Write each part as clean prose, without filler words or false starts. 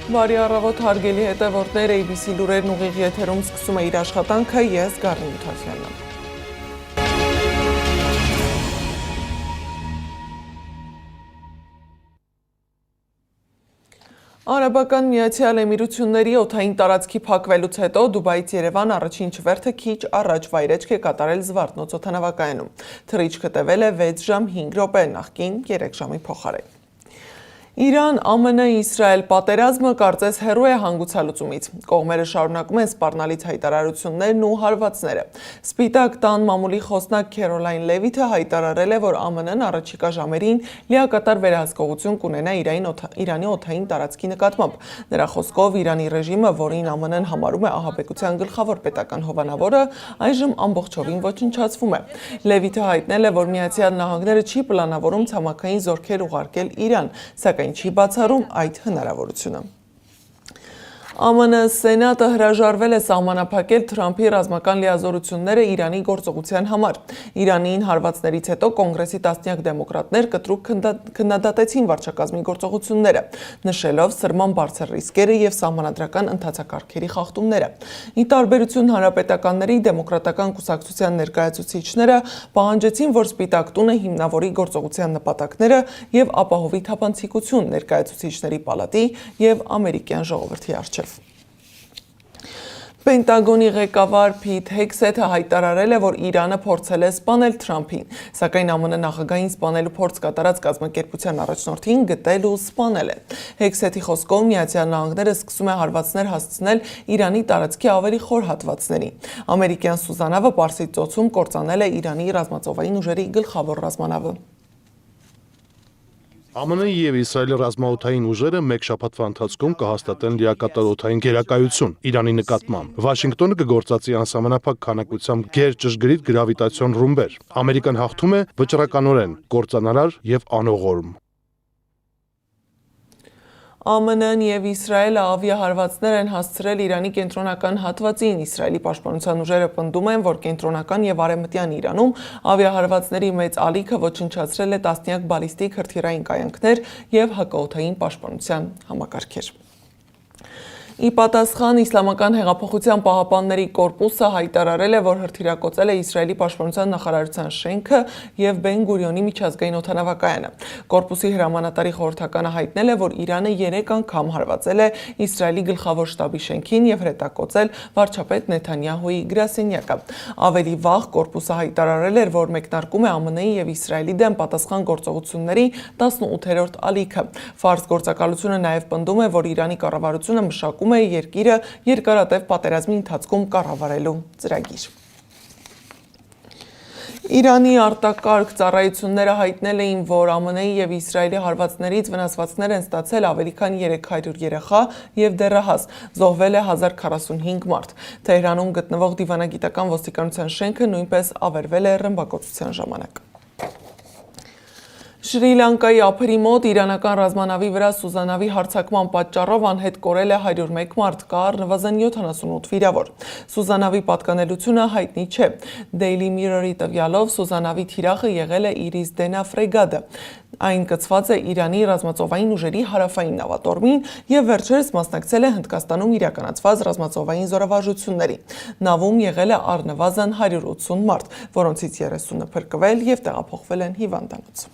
Բարի առավոտ հարգելի հետևորդներ, ABC լուրերն ուղիղ եթերում սկսում է իր աշխատանքը, ես Գառնի Մութաֆյանն եմ։ Արաբական Միացյալ Էմիրությունների օդային տարածքի փակվելուց հետո Դուբայից Երևան առաջին չվերթը քիչ առաջ վայրեջք է կատարել Զվարթնոց օդանավակայանում։ Թռիչքը տևել է 6 ժամ 5 րոպե, նախկին 3 ժամի փոխարեն։ Իրան, ԱՄՆ, Իսրայել պատերազմը կարծես հեռու է հանգուցալուծումից։ Կողմերը շարունակում են սպառնալից հայտարարություններն ու հարվածները։ Սպիտակ տան մամուլի խոսնակ Քերոլայն Լևիթը հայտարարել է, որ ԱՄՆ-ն առաջիկա ժամերին լիակատար վերահսկողություն կունենա Իրանի օդային տարածքի նկատմամբ։ Նրա խոսքով Իրանի ռեժիմը, որին ԱՄՆ-ն համարում է ահաբեկության գլխավոր պետական հովանավորը, այժմ ամբողջովին ոչնչացվում է։ Լևիթը հայտնել է, որ Միացյալ Նահանգները չի պլանավորում ցամաքային զորքեր ուղարկել Իրան, սակայն չի բացառում այդ հնարավորությունը։ ԱՄՆ Սենատը հրաժարվել է սահմանափակել Թրամփի ռազմական լիազորությունները Իրանի գործողության համար։ Իրանին հարվածներից հետո կոնգրեսի տասնյակ դեմոկրատներ կտրուկ քննադատեցին վարչակազմի գործողությունները, նշելով սրման բարձր ռիսկերը եւ սահմանադրական ընթացակարգերի խախտումները։ Ի տարբերություն հանրապետականների, դեմոկրատական կուսակցության ներկայացուցիչները պահանջեցին, որ Սպիտակ տունը հիմնավորի գործողության նպատակները եւ ապահովի թափանցիկություն ներկայացուցիչների պալատի եւ ամերիկյան ժողովրդի առջեւ։ Պենտագոնի ղեկավար Փիթ Հեքսեթը հայտարարել է, որ Իրանը փորձել է սպանել Թրամփին, սակայն ԱՄՆ նախագահին սպանելու փորձ կատարած կազմակերպության առաջնորդին գտել ու սպանել է։ Հեքսեթի խոսքով Միացյալ Նահանգները սկսում է հարվածներ հասցնել Իրանի տարածքի ավելի խոր հատվածներին։ Ամերիկյան Սուզանավը Պարսից ծոցում կործանել է Իրանի ռազմածովային ուժերի գլխավոր ռազմանավը։ ԱՄՆ-ի և Իսրայելի ռազմաօդային ուժերը մեկ շաբաթվա ընթացքում կհաստատեն լիակատար օդային գերակայություն Իրանի նկատմամբ։ Վաշինգտոնը կգործածի անսահմանափակ քանակությամբ գերճշգրիտ գրավիտացիոն ռումբեր։ Ամերիկան հաղթում է վճռականորեն, կործանարար և անողորմ։ ԱՄՆ-ն եւ Իսրայելը ավիահարվածներ են հասցրել Իրանի կենտրոնական հատվածին։ Իսրայելի պաշտպանության ուժերը պնդում են, որ կենտրոնական եւ արևմտյան Իրանում ավիահարվածների մեծ ալիքը ոչնչացրել է տասնյակ բալիստիկ հրթիռային կայանքներ եւ հակաօդային պաշտպանության համակարգեր։ Ի պատասխան Իսլամական հեղափոխության պահապանների կորպուսը հայտարարել է, որ հրթիռակոծել է Իսրայելի պաշտպանության նախարարության շենքը եւ Բեն Գուրիոնի միջազգային օդանավակայանը։ Կորպուսի հրամանատարի խորհրդականը հայտնել է, որ Իրանը 3 անգամ հարվածել է Իսրայելի գլխավոր շտաբի շենքին եւ հրետակոծել վարչապետ Նեթանյահուի գրասենյակը։ Ավելի վաղ կորպուսը հայտարարել էր, որ մեկնարկում է ԱՄՆ-ի եւ Իսրայելի դեմ պատասխան գործողությունների 18-րդ ալիքը։ Ֆարս գործակալությունը նաեւ պնդում է, որ Իրանի կառավարությունը մշակում է երկիրը երկարատև պատերազմի ընթացքում կառավարելու ծրագիր։ Իրանի արտակարգ ծառայությունները հայտնել էին, որ ԱՄՆ-ի եւ Իսրայելի հարվածներից վնասվածքներ են ստացել ավելի քան 300 երեխա եւ դեռահաս, զոհվել է 1045 մարդ։ Թեհրանում գտնվող դիվանագիտական ոստիկանության շենքը նույնպես ավերվել է ռմբակոծության ժամանակ։ Շրի Լանկայի ափերի մոտ իրանական ռազմանավի վրա Սուզանավի հարձակման պատճառով անհետ կորել է 101 մարդ, կա առնվազն 78 վիրավոր։ Սուզանավի պատկանելությունը հայտնի չէ։ Daily Mirror-ի տվյալով Սուզանավի թիրախը եղել է Iris Dena ֆրեգատը։ Այն կցված է Իրանի ռազմածովային ուժերի հարավային նավատորմին եւ վերջերս մասնակցել է Հնդկաստանում իրականացված ռազմածովային զորավարժություններին։ Նավում եղել է առնվազն 180 մարդ, որոնցից 30-ը փրկվել եւ տեղափոխվել են հիվանդանոց։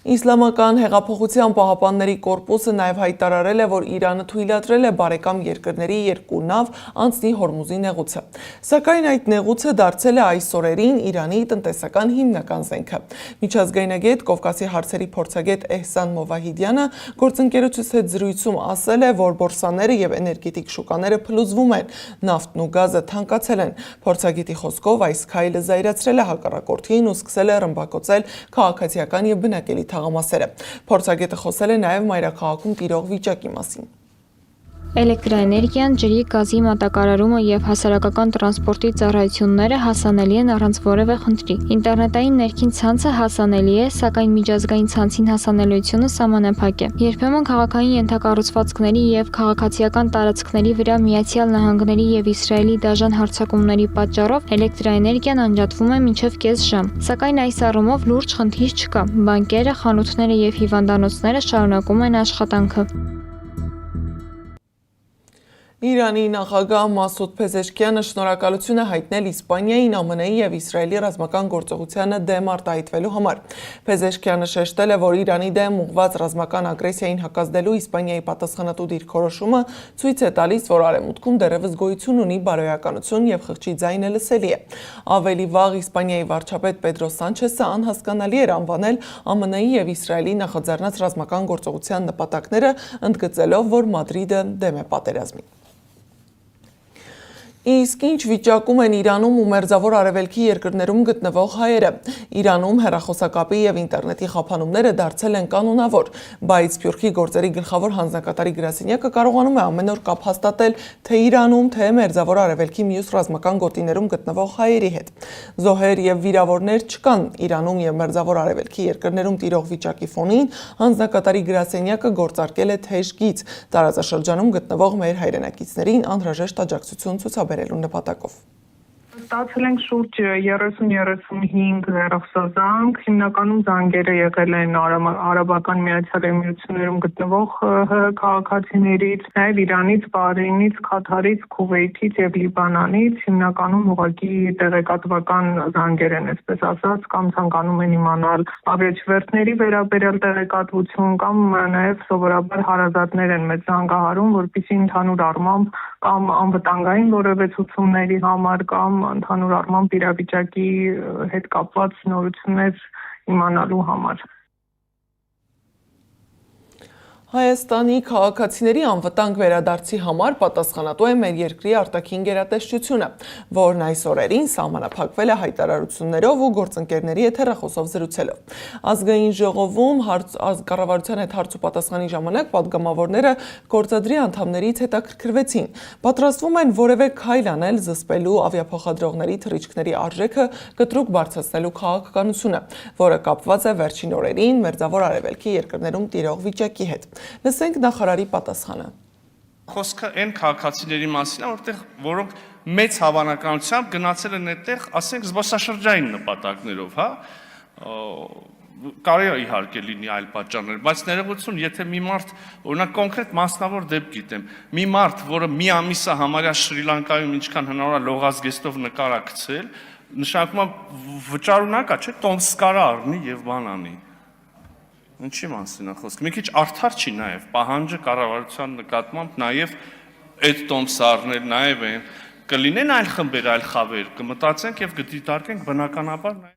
Իսլամական հեղափոխության պահապանների կորպուսը նաև հայտարարել է, որ Իրանը թույլատրել է բարեկամ երկրների 2 նավ անցնի Հորմուզի նեղուցը։ Սակայն այդ նեղուցը դարձել է այս օրերին Իրանի տնտեսական հիմնական զենքը։ Միջազգայնագետ Կովկասի հարցերի փորձագետ Էհսան Մովահիդյանը գործընկերությունից հետ զրույցում ասել է, որ բորսաները եւ էներգետիկ շուկաները փլուզվում են, նավթն ու գազը թանկացել են։ Փորձագետի խոսքով այս քայլը զայրացրել է հակառակորդին ու սկսել է ռմբակոծել քաղաքացիական եւ բնակելի թաղամասերը։ Փորձագետը խոսել է նաև մայրաքաղաքում տիրող վիճակի մասին։ Էլեկտրաէներգիան, ջրի, գազի մատակարարումը եւ հասարակական տրանսպորտի ծառայությունները հասանելի են առանց որևէ խնդրի։ Ինտերնետային ներքին ցանցը հասանելի է, սակայն միջազգային ցանցին հասանելիությունը սահմանափակ է։ Երբեմն քաղաքային ենթակառուցվածքների եւ քաղաքացիական տարածքների վրա Միացյալ Նահանգների եւ Իսրայելի դաժան հարձակումների պատճառով էլեկտրաէներգիան անջատվում է մինչեւ կես ժամ։ Սակայն այս առումով լուրջ խնդիր չկա։ Բանկերը, խանութները եւ հիվանդանոցները շարունակում են աշխատանքը։ Իրանի նախագահ Մասուդ Փեզեշքյանը շնորհակալություն է հայտնել Իսպանիային, ԱՄՆ-ի եւ Իսրայելի ռազմական գործողությանը դեմ արտահայտվելու համար։ Փեզեշքյանը շեշտել է, որ Իրանի դեմ ուղղված ռազմական ագրեսիային հակազդելու Իսպանիայի պատասխանատու դիրքորոշումը ցույց է տալիս, որ Արևմուտքում դեռևս գոյություն ունի բարոյականություն եւ խղճի ձայնը լսելի է։ Ավելի վաղ Իսպանիայի վարչապետ Պեդրո Սանչեսը անհասկանալի էր անվանել ԱՄՆ-ի եւ Իսրայելի նախաձեռնած ռազմական գործողության նպատակները, ընդգծելով, որ Մադրիդը դեմ է պատերազմին։ Իսկ ինչ վիճակում են Իրանում ու Մերձավոր Արևելքի երկրներում գտնվող հայերը։ Իրանում հեռախոսակապի եւ ինտերնետի խափանումները դարձել են կանոնավոր, բայց Սփյուռքի գործերի գլխավոր հանձնակատարի գրասենյակը կարողանում է ամեն օր կապ հաստատել թե Իրանում, թե Մերձավոր Արևելքի մյուս ռազմական գոտիներում գտնվող հայերի հետ։ Զոհեր եւ վիրավորներ չկան Իրանում եւ Մերձավոր Արևելքի երկրներում տիրող վիճակի ֆոնին, հանձնակատարի գրասենյակը գործարկել է թեժ գիծ տարածաշրջանում գտնվող մեր հայրենակիցներին անհրաժեշտ աջակցություն ցուցաբերելու նպատակով։ Ստացել ենք շուրջ 30-35 հեռախոսազանգ, հիմնականում զանգերը եղել են Արաբական Միացյալ Էմիրություններում գտնվող քաղաքացիներից, նաև Իրանից, Բահրեյնից, Քաթարից, Քուվեյթից եւ Լիբանանից, հիմնականում ուղղակի տեղեկատվական զանգեր են, այսպես ասած, կամ ցանկանում են իմանալ ավիաչվերթների վերաբերյալ տեղեկատվություն, կամ նաև սովորաբար հարազատներ են մեծ զանգահարում, որպեսզի ընդհանուր առմամբ կամ անվտանգային որևէ ցուցումների համար կամ ընդհանուր առմամբ իրավիճակի հետ կապված նորություններ իմանալու համար։ Հայաստանի քաղաքացիների անվտանգ վերադարձի համար պատասխանատու է մեր երկրի արտաքին գերատեսչությունը, որն այս օրերին սահմանափակվել է հայտարարություններով ու գործընկերների հետ հեռախոսով զրուցելով։ Ազգային ժողովում կառավարության հետ հարց ու պատասխանի ժամանակ պատգամավորները գործադրի անդամներից հետաքրքրվեցին, պատրաստվում են որևէ քայլ անել զսպելու ավիափոխադրողների թռիչքների արժեքը կտրուկ բարձրացնելու քաղաքականությունը, որը կապված է վերջին օրերին Մերձավոր Արևելքի երկրներում տիրող վիճակի հետ։ Լսենք նախարարի պատասխանը։ Խոսքը այն քաղաքացիների մասին է, որոնք մեծ հավանականությամբ գնացել են այդտեղ, ասենք, զբոսաշրջային նպատակներով, հա, կարելի է իհարկե լինի այլ պատճառներ, բայց ներողություն, եթե մի մարդ, օրինակ կոնկրետ մասնավոր դեպք գիտեմ, մի մարդ, որը մի ամիսը համարյա Շրի Լանկայում ինչքան հնարավոր է լողազգեստով նկար է գցել, նշանակում է վճարունակ է, չէ՞, տոմս կարա առնի եւ բան անի։ Ինչի մասին է խոսքը։ Մի քիչ արդար չի նաև պահանջը կառավարության նկատմամբ նաև այդ տոմսը առնել, նաև այն կլինեն այլ խմբեր, այլ խավեր, կմտածենք եւ կդիտարկենք բնականաբար նաև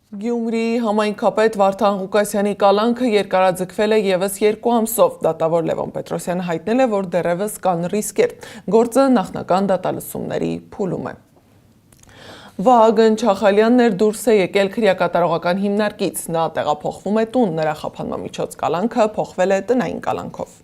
Գյումրի համայնքապետ Վարդան Ղուկասյանի կալանքը երկարաձգվել է եւս 2 ամսով։ Դատավոր Լևոն Պետրոսյանը հայտնել է, որ դեռևս կան ռիսկեր։ Գործը նախնական դատալսումների փուլում է։ Վահագն Չախալյանն էր դուրս է եկել քրեակատարողական հիմնարկից։ Նա տեղափոխվում է տուն, նրա խափանմամիջոց կալանքը փոխվել է տնային կալանքով։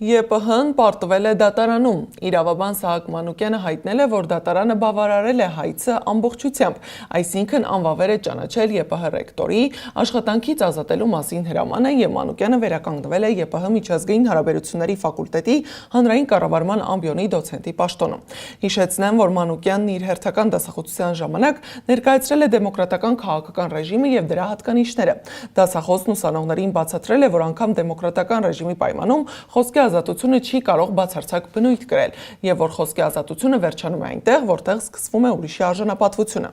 ԵՊՀ-ն պարտվել է դատարանում։ Իրավաբան Սահակ Մանուկյանը հայտնել է, որ դատարանը բավարարել է հայցը ամբողջությամբ, այսինքն անվավեր է ճանաչել ԵՊՀ ռեկտորի աշխատանքից ազատելու մասին հրամանը եւ Մանուկյանը վերականգնվել է ԵՊՀ միջազգային հարաբերությունների ֆակուլտետի հանրային կառավարման ամբիոնի դոցենտի պաշտոնում։ Հիշեցնեմ, որ Մանուկյանն իր հերթական դասախոսության ժամանակ ներկայացրել է դեմոկրատական քաղաքական ռեժիմը եւ դրա հատկանիշները։ Դասախոսն ուսանողներին բացատրել է, որ անգամ դեմոկրատական ռեժիմի պայմանում խոսքի ազատությունը չի կարող բացարձակ բնույթ կրել եւ որ խոսքի ազատությունը վերջանում է այնտեղ, որտեղ սկսվում է ուրիշի արժանապատվությունը։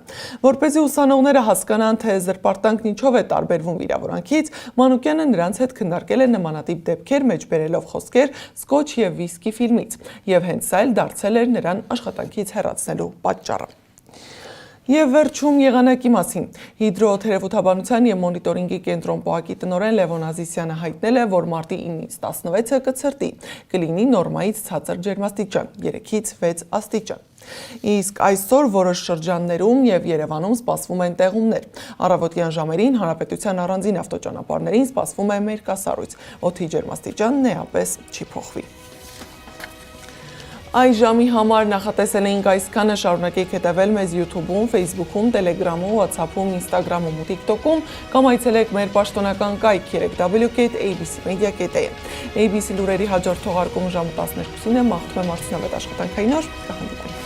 Որպեսզի ուսանողները հասկանան, թե զրպարտանքն ինչով է տարբերվում վիրավորանքից, Մանուկյանը նրանց հետ քննարկել է նմանատիպ դեպքեր մեջբերելով խոսքեր Սկոչ եւ Վիսկի ֆիլմից, եւ հենց սա էլ դարձել էր նրան աշխատանքից հեռացնելու պատճառը։ Եվ վերջում եղանակի մասին։ Հիդրոթերապևտաբանության եւ մոնիտորինգի կենտրոն ՊՕԱԿ-ի տնօրեն Լևոն Ազիսյանը հայտնել է, որ մարտի 9-ից 16-ը կցրտի, կլինի նորմայից ցածր ջերմաստիճան, 3-ից 6 աստիճան։ Իսկ այսօր որոշ շրջաններում եւ Երևանում սպասվում են տեղումներ։ Առավոտյան ժամերին հանրապետության առանձին ավտոճանապարհներին սպասվում է մերկասառույց, օդի ջերմաստիճանն էապես չի փոխվի։ Այս ժամի համար նախատեսել էինք այսքանը, շարունակեք հետևել մեզ YouTube-ում, Facebook-ում, Telegram-ում, WhatsApp-ում, Instagram-ում ու TikTok-ում, կամ այցելեք մեր պաշտոնական կայք www.abcmedia.am։ ABC լուրերի հաջորդ թողարկումը ժամը 12-ին է, մաղթում եմ արդյունավետ աշխատանքային օր, կհանդիպենք։